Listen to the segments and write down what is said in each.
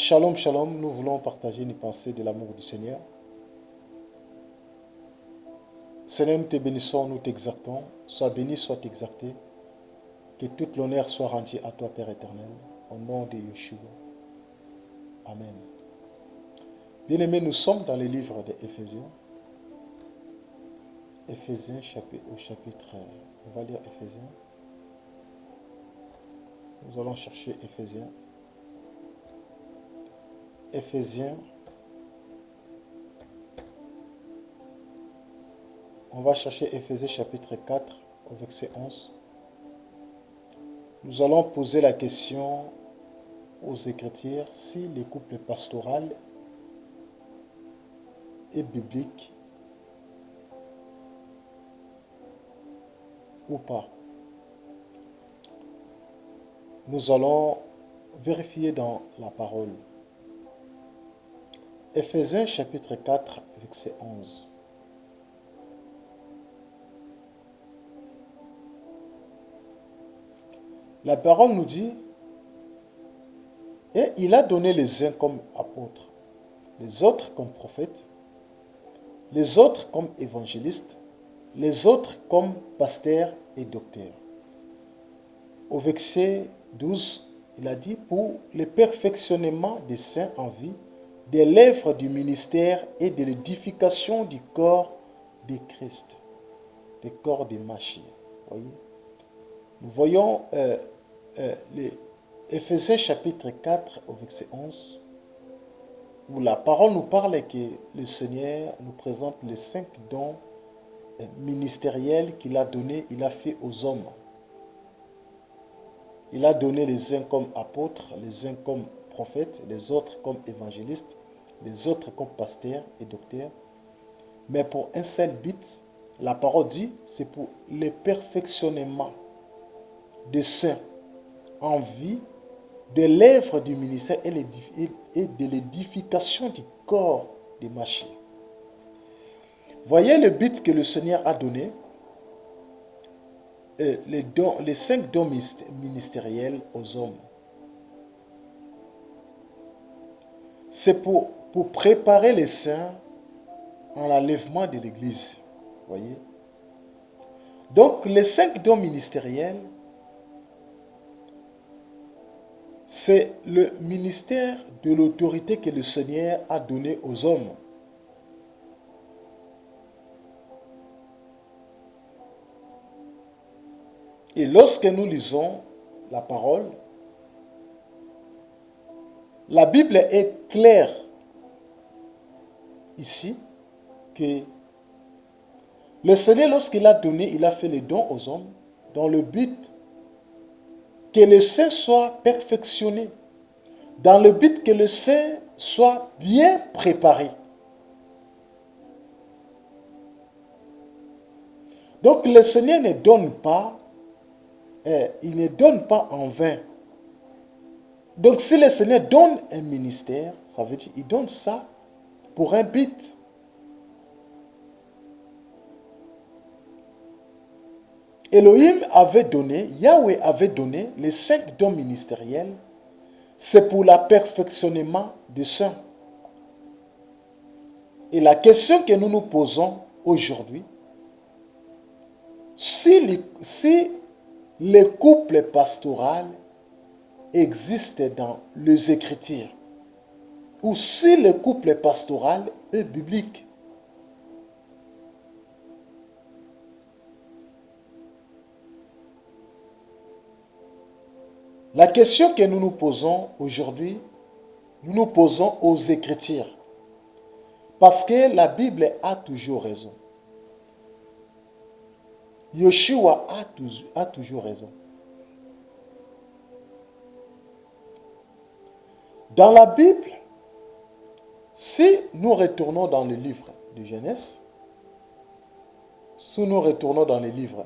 Shalom, shalom, nous voulons partager une pensée de l'amour du Seigneur. Seigneur, nous te bénissons, nous t'exaltons. Sois béni, sois exalté. Que tout l'honneur soit rendu à toi, Père éternel, au nom de Yeshua. Amen. Bien-aimés, nous sommes dans le livre d'Éphésiens. Éphésiens au chapitre, on va lire Éphésiens. Nous allons chercher Éphésiens. Éphésiens. On va chercher Éphésiens chapitre 4 au verset 11. Nous allons poser la question aux Écritures si les couples pastoraux est biblique ou pas. Nous allons vérifier dans la parole. Éphésiens chapitre 4, verset 11. La parole nous dit, et il a donné les uns comme apôtres, les autres comme prophètes, les autres comme évangélistes, les autres comme pasteurs et docteurs. Au verset 12, il a dit, pour le perfectionnement des saints en vie, des lèvres du ministère et de l'édification du corps de Christ, du corps de Machia. Voyez? Nous voyons les Éphésiens chapitre 4 au verset 11, où la parole nous parle que le Seigneur nous présente les 5 dons ministériels qu'il a donnés, il a fait aux hommes. Il a donné les uns comme apôtres, les uns comme prophètes, les autres comme évangélistes, les autres comme pasteurs et docteurs. Mais pour un seul but, la parole dit, c'est pour le perfectionnement des saints en vie, de l'œuvre du ministère et de l'édification du corps de Machia. Voyez le but que le Seigneur a donné, les 5 dons ministériels aux hommes. C'est pour préparer les saints en l'enlèvement de l'Église. Voyez. Donc, les 5 dons ministériels, c'est le ministère de l'autorité que le Seigneur a donné aux hommes. Et lorsque nous lisons la parole, la Bible est claire ici que le Seigneur, lorsqu'il a donné, il a fait les dons aux hommes dans le but que le saint soit perfectionné, dans le but que le saint soit bien préparé. Donc le Seigneur ne donne pas, il ne donne pas en vain. Donc si le Seigneur donne un ministère, ça veut dire qu'il donne ça pour un but. Elohim avait donné, Yahweh avait donné les 5 dons ministériels, c'est pour le perfectionnement des saints. Et la question que nous nous posons aujourd'hui, si les couples pastoraux existent dans les Écritures, ou si le couple pastoral est biblique. La question que nous nous posons aujourd'hui, nous nous posons aux Écritures. Parce que la Bible a toujours raison. Yeshua a toujours raison. Dans la Bible, si nous retournons dans le livre de Genèse, si nous retournons dans le livre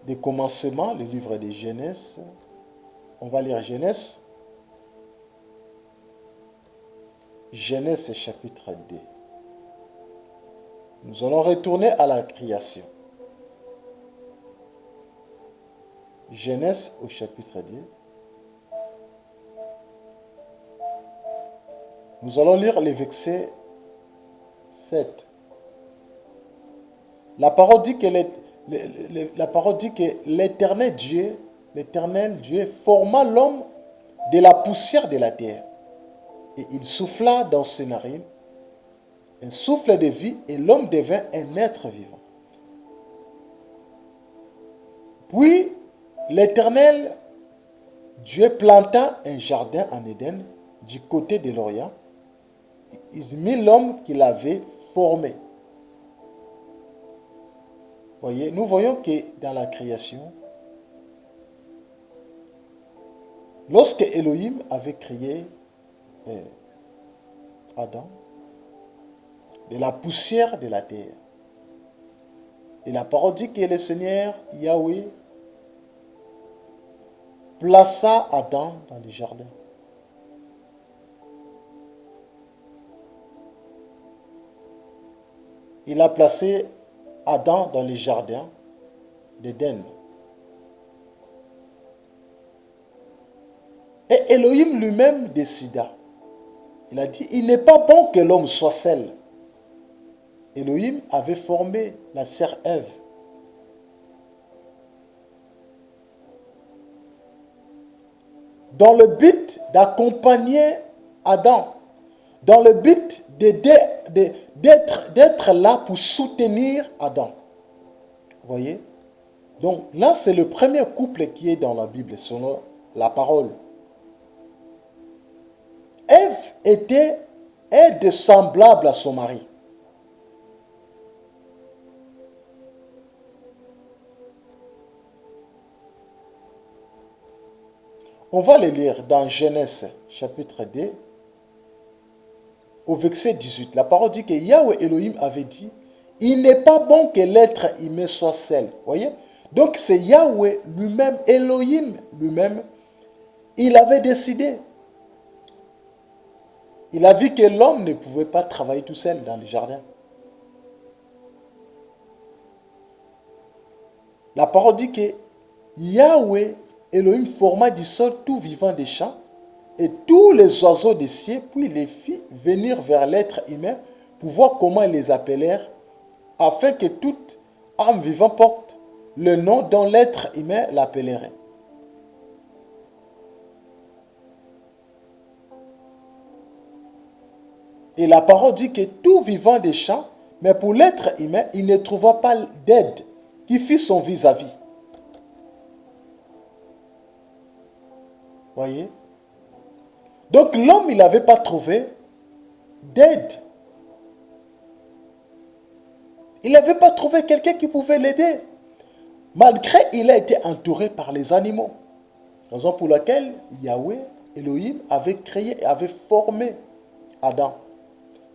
des commencements, le livre de Genèse, on va lire Genèse. Genèse chapitre 2. Nous allons retourner à la création. Genèse au chapitre 2. Nous allons lire les versets 7. La parole dit que l'Éternel Dieu forma l'homme de la poussière de la terre. Et il souffla dans ses narines un souffle de vie et l'homme devint un être vivant. Puis l'Éternel Dieu planta un jardin en Éden du côté de l'Orient. Il mit l'homme qu'il avait formé. Voyez, nous voyons que dans la création, lorsque Elohim avait créé Adam de la poussière de la terre, et la parole dit que le Seigneur Yahweh plaça Adam dans le jardin. Il a placé Adam dans le jardin d'Éden. Et Elohim lui-même décida. Il a dit, il n'est pas bon que l'homme soit seul. Elohim avait formé la sœur Ève. Dans le but d'accompagner Adam, dans le but d'être là pour soutenir Adam. Vous voyez? Donc là, c'est le premier couple qui est dans la Bible, selon la parole. Ève est semblable à son mari. On va le lire dans Genèse chapitre 2, au verset 18. La parole dit que Yahweh Elohim avait dit, il n'est pas bon que l'être humain soit seul. Voyez? Donc c'est Yahweh lui-même, Elohim lui-même, il avait décidé. Il a vu que l'homme ne pouvait pas travailler tout seul dans le jardin. La parole dit que Yahweh Elohim forma du sol tout vivant des champs et tous les oiseaux des cieux, puis les fit venir vers l'être humain pour voir comment ils les appelèrent, afin que toute âme vivante porte le nom dont l'être humain l'appellerait. Et la parole dit que tout vivant des champs, mais pour l'être humain, il ne trouva pas d'aide qui fit son vis-à-vis. Voyez? Donc l'homme, il n'avait pas trouvé d'aide. Il n'avait pas trouvé quelqu'un qui pouvait l'aider. Malgré il a été entouré par les animaux. Raison pour laquelle Yahweh, Elohim, avait créé et avait formé Adam.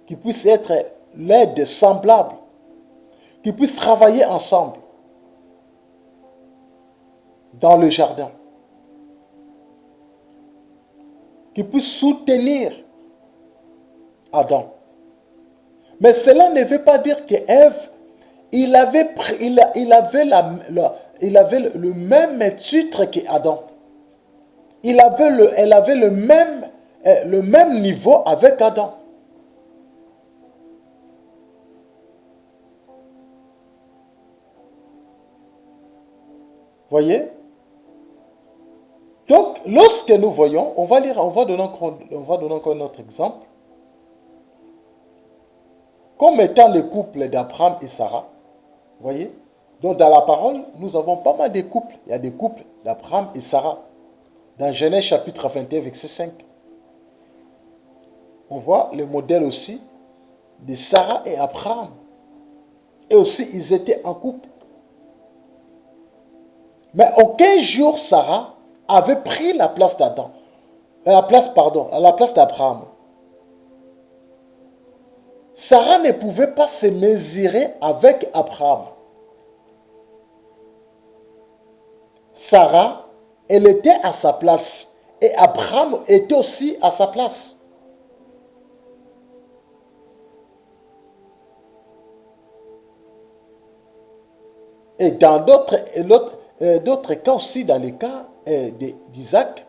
Qui puisse être l'aide semblable. Qui puisse travailler ensemble. Dans le jardin. Qui puisse soutenir Adam. Mais cela ne veut pas dire que Ève, il avait le même titre qu'Adam. Elle avait le même niveau avec Adam. Voyez? Donc, lorsque nous voyons, on va donner encore un autre exemple. Comme étant le couple d'Abraham et Sarah. Voyez? Donc, dans la parole, nous avons pas mal de couples. Il y a des couples d'Abraham et Sarah. Dans Genèse chapitre 21, verset 5. On voit le modèle aussi de Sarah et Abraham. Et aussi, ils étaient en couple. Mais aucun jour, Sarah avait pris la place d'Adam. La place d'Abraham. Sarah ne pouvait pas se mesurer avec Abraham. Sarah, elle était à sa place. Et Abraham était aussi à sa place. Et dans d'autres cas aussi, dans les cas d'Isaac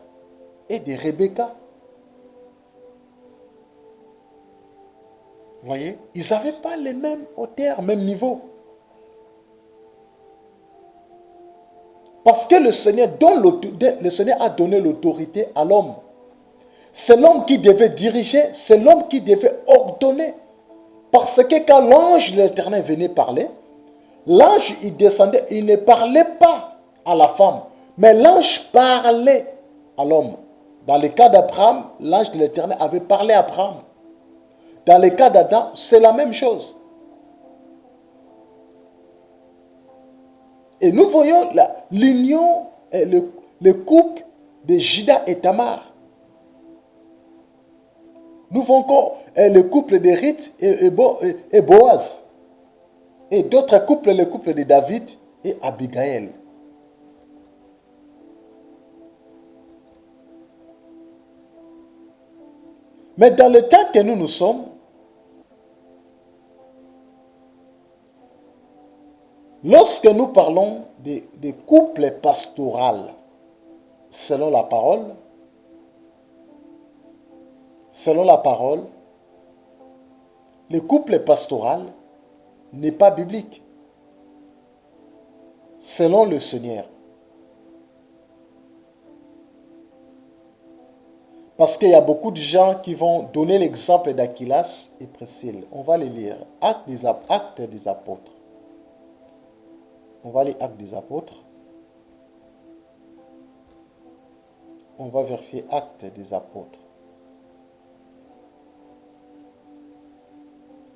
et de Rebecca. Vous voyez, ils n'avaient pas les mêmes hauteurs, même niveau. Parce que le Seigneur a donné l'autorité à l'homme. C'est l'homme qui devait diriger, c'est l'homme qui devait ordonner. Parce que quand l'ange de l'Éternel venait parler, l'ange, il descendait, il ne parlait pas à la femme, mais l'ange parlait à l'homme. Dans le cas d'Abraham, l'ange de l'Éternel avait parlé à Abraham. Dans le cas d'Adam, c'est la même chose. Et nous voyons l'union, le couple de Juda et Tamar. Nous voyons encore le couple de Ruth et Boaz. Et d'autres couples, le couple de David et Abigail. Mais dans le temps que nous sommes, lorsque nous parlons de couples pastoraux, selon la parole, le couple pastoral n'est pas biblique, selon le Seigneur. Parce qu'il y a beaucoup de gens qui vont donner l'exemple d'Aquilas et Priscille. On va les lire. Actes des apôtres. On va lire Actes des apôtres. On va vérifier Actes des apôtres.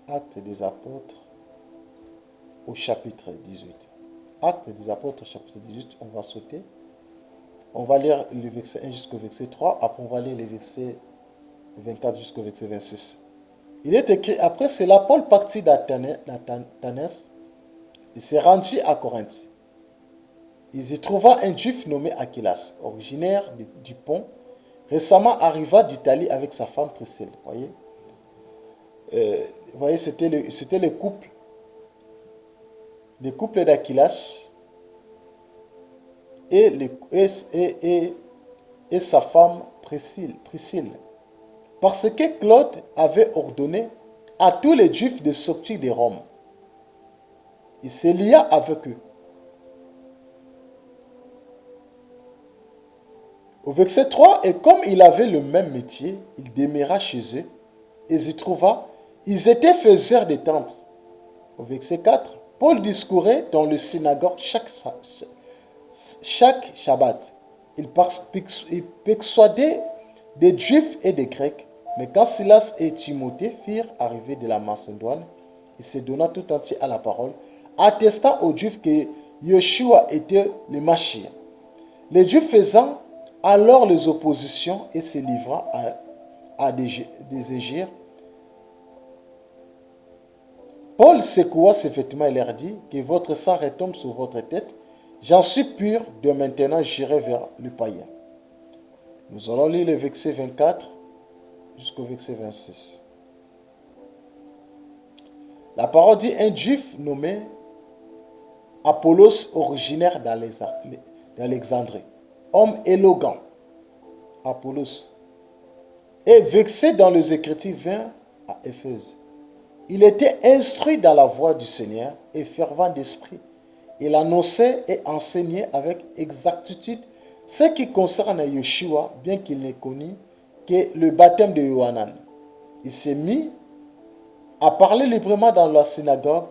Actes des apôtres au chapitre 18. Actes des apôtres, chapitre 18, on va sauter. On va lire le verset 1 jusqu'au verset 3. Après, on va lire les versets 24 jusqu'au verset 26. Il est écrit, après cela, Paul partit d'Athènes. Il s'est rendu à Corinthe. Il y trouva un juif nommé Aquilas, originaire du Pont, récemment arriva d'Italie avec sa femme Priscille. Vous voyez, c'était le couple d'Aquilas et sa femme Priscille. Parce que Claude avait ordonné à tous les Juifs de sortir de Rome. Il se lia avec eux. Au verset 3, et comme il avait le même métier, il demeura chez eux et s'y trouva. Ils étaient faiseurs de tentes. Au verset 4, Paul discourait dans le synagogue chaque Shabbat. Il persuadait des Juifs et des Grecs. Mais quand Silas et Timothée firent arriver de la Macédoine, il se donna tout entier à la parole, attestant aux Juifs que Yeshua était le Mashiach. Les Juifs faisant alors les oppositions et se livrant à des égir, Paul secoua ses vêtements et leur dit, que votre sang retombe sur votre tête. J'en suis pur, de maintenant j'irai vers le païen. Nous allons lire le verset 24 jusqu'au verset 26. La parole dit, un juif nommé Apollos, originaire d'Alexandrie, homme éloquent, Apollos, et vexé dans les Écritures, vint à Éphèse. Il était instruit dans la voie du Seigneur et fervent d'esprit. Il annonçait et enseignait avec exactitude ce qui concerne Yeshua, bien qu'il n'ait connu que le baptême de Yohanan. Il s'est mis à parler librement dans la synagogue.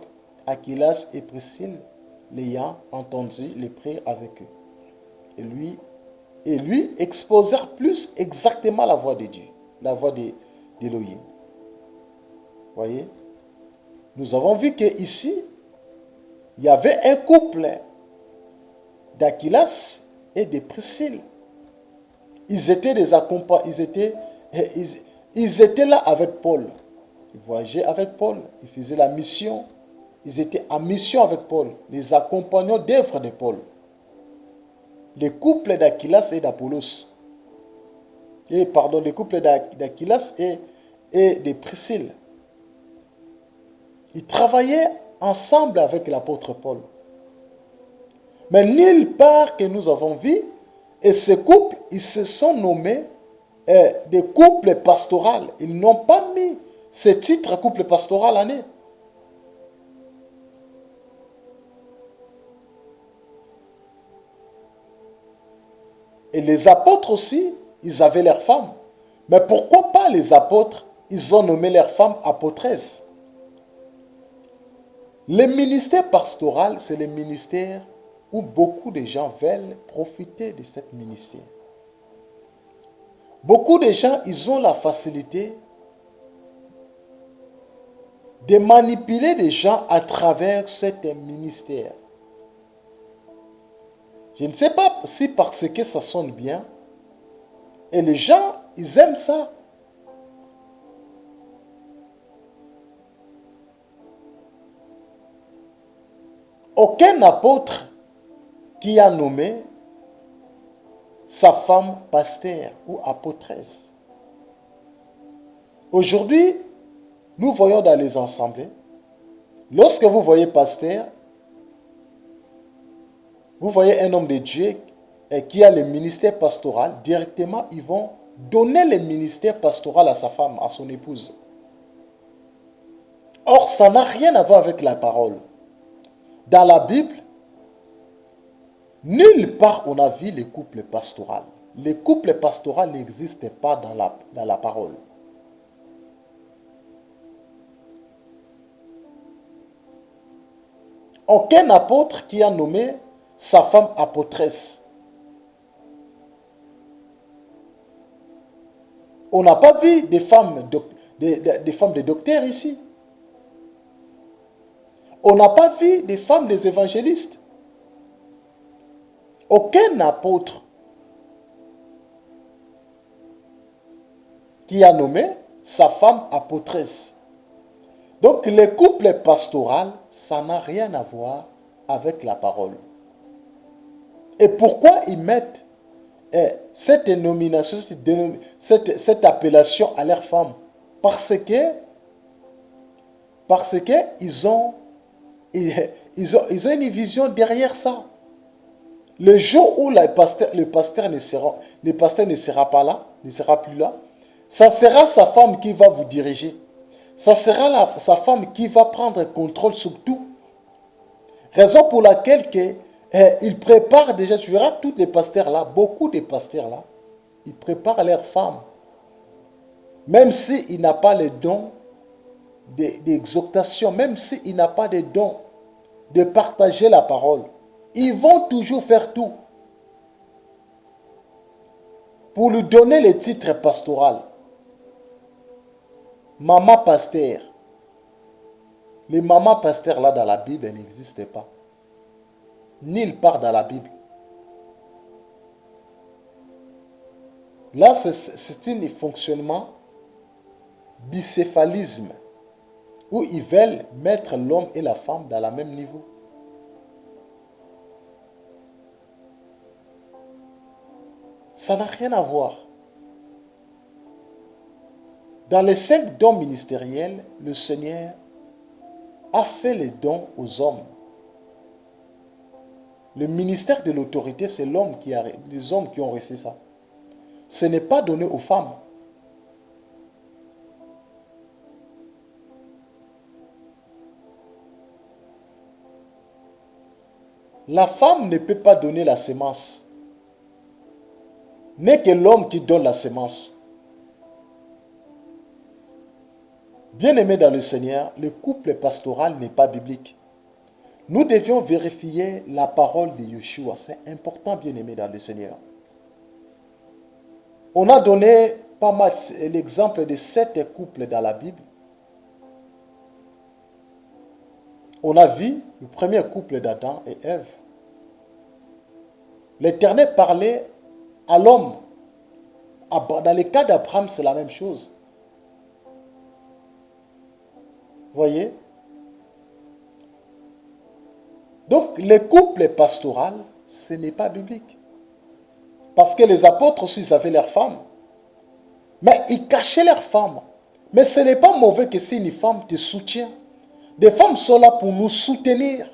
Aquilas et Priscille, l'ayant entendu, les prirent avec eux. Et lui exposèrent plus exactement la voix de Dieu, la voix d'Élohim. Voyez? Nous avons vu qu'ici, il y avait un couple d'Aquilas et de Priscille. Ils étaient des accompagnants, ils étaient là avec Paul. Ils voyageaient avec Paul, ils faisaient la mission. Ils étaient en mission avec Paul, les accompagnants d'œuvre de Paul. Le couple d'Aquilas et d'Apollos. Le couple d'Aquilas et de Priscille. Ils travaillaient ensemble avec l'apôtre Paul. Mais nulle part que nous avons vu, et ces couples, ils se sont nommés des couples pastoraux. Ils n'ont pas mis Ce titre couple pastoral en est. Et les apôtres aussi, ils avaient leurs femmes. Mais pourquoi pas les apôtres, ils ont nommé leurs femmes apôtresses? Le ministère pastoral, c'est le ministère où beaucoup de gens veulent profiter de ce ministère. Beaucoup de gens, ils ont la facilité de manipuler les gens à travers ce ministère. Je ne sais pas si parce que ça sonne bien, et les gens, ils aiment ça. Aucun apôtre qui a nommé sa femme pasteur ou apôtresse. Aujourd'hui, nous voyons dans les assemblées, lorsque vous voyez pasteur, vous voyez un homme de Dieu qui a le ministère pastoral, directement, ils vont donner le ministère pastoral à sa femme, à son épouse. Or, ça n'a rien à voir avec la parole. Dans la Bible, nulle part on a vu les couples pastoraux. Les couples pastoraux n'existent pas dans la parole. Aucun apôtre qui a nommé sa femme apôtresse. On n'a pas vu des femmes de docteurs ici. On n'a pas vu des femmes des évangélistes. Aucun apôtre qui a nommé sa femme apôtresse. Donc le couple pastoral, ça n'a rien à voir avec la parole. Et pourquoi ils mettent cette nomination, cette appellation à leurs femmes? Parce que ils ont une vision derrière ça. Le jour où le pasteur ne sera pas là, ne sera plus là, ça sera sa femme qui va vous diriger. Ça sera sa femme qui va prendre contrôle sur tout. Raison pour laquelle il prépare déjà, tu verras tous les pasteurs là, beaucoup de pasteurs là, ils préparent leurs femmes. Même s'il n'a pas le don d'exhortation, même s'il n'a pas de don de partager la parole, ils vont toujours faire tout pour lui donner le titre pastoral. Maman pasteur. Les mamans pasteurs là dans la Bible n'existent pas. Nulle part dans la Bible. Là, c'est un fonctionnement bicéphalisme où ils veulent mettre l'homme et la femme dans le même niveau. Ça n'a rien à voir. Dans les 5 dons ministériels, le Seigneur a fait les dons aux hommes. Le ministère de l'autorité, c'est les hommes qui ont reçu ça. Ce n'est pas donné aux femmes. La femme ne peut pas donner la sémence. N'est que l'homme qui donne la sémence. Bien-aimés dans le Seigneur, le couple pastoral n'est pas biblique. Nous devions vérifier la parole de Yeshua. C'est important, bien-aimés dans le Seigneur. On a donné pas mal l'exemple de 7 couples dans la Bible. On a vu le premier couple d'Adam et Ève. L'Éternel parlait à l'homme. Dans le cas d'Abraham, c'est la même chose. Voyez? Donc, le couple pastoral, ce n'est pas biblique. Parce que les apôtres aussi, ils avaient leurs femmes. Mais ils cachaient leurs femmes. Mais ce n'est pas mauvais que si une femme te soutient. Des femmes sont là pour nous soutenir.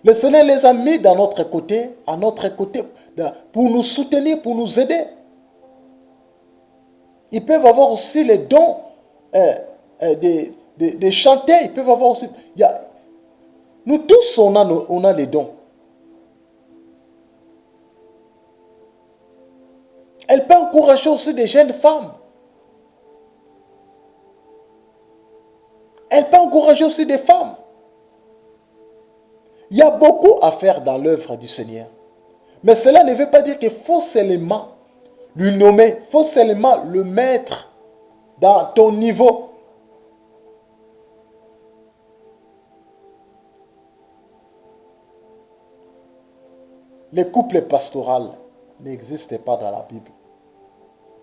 Le Seigneur les a mis à notre côté, pour nous soutenir, pour nous aider. Ils peuvent avoir aussi les dons des chanteurs, ils peuvent avoir aussi... Nous tous, on a les dons. Elle peut encourager aussi des jeunes femmes. Elle peut encourager aussi des femmes. Il y a beaucoup à faire dans l'œuvre du Seigneur. Mais cela ne veut pas dire qu'il faut seulement lui nommer, il faut seulement le mettre dans ton niveau. Les couples pastoraux n'existent pas dans la Bible.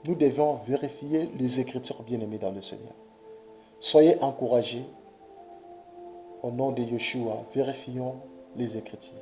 Nous devons vérifier les Écritures bien-aimées dans le Seigneur. Soyez encouragés. Au nom de Yeshua, vérifions les Écritures.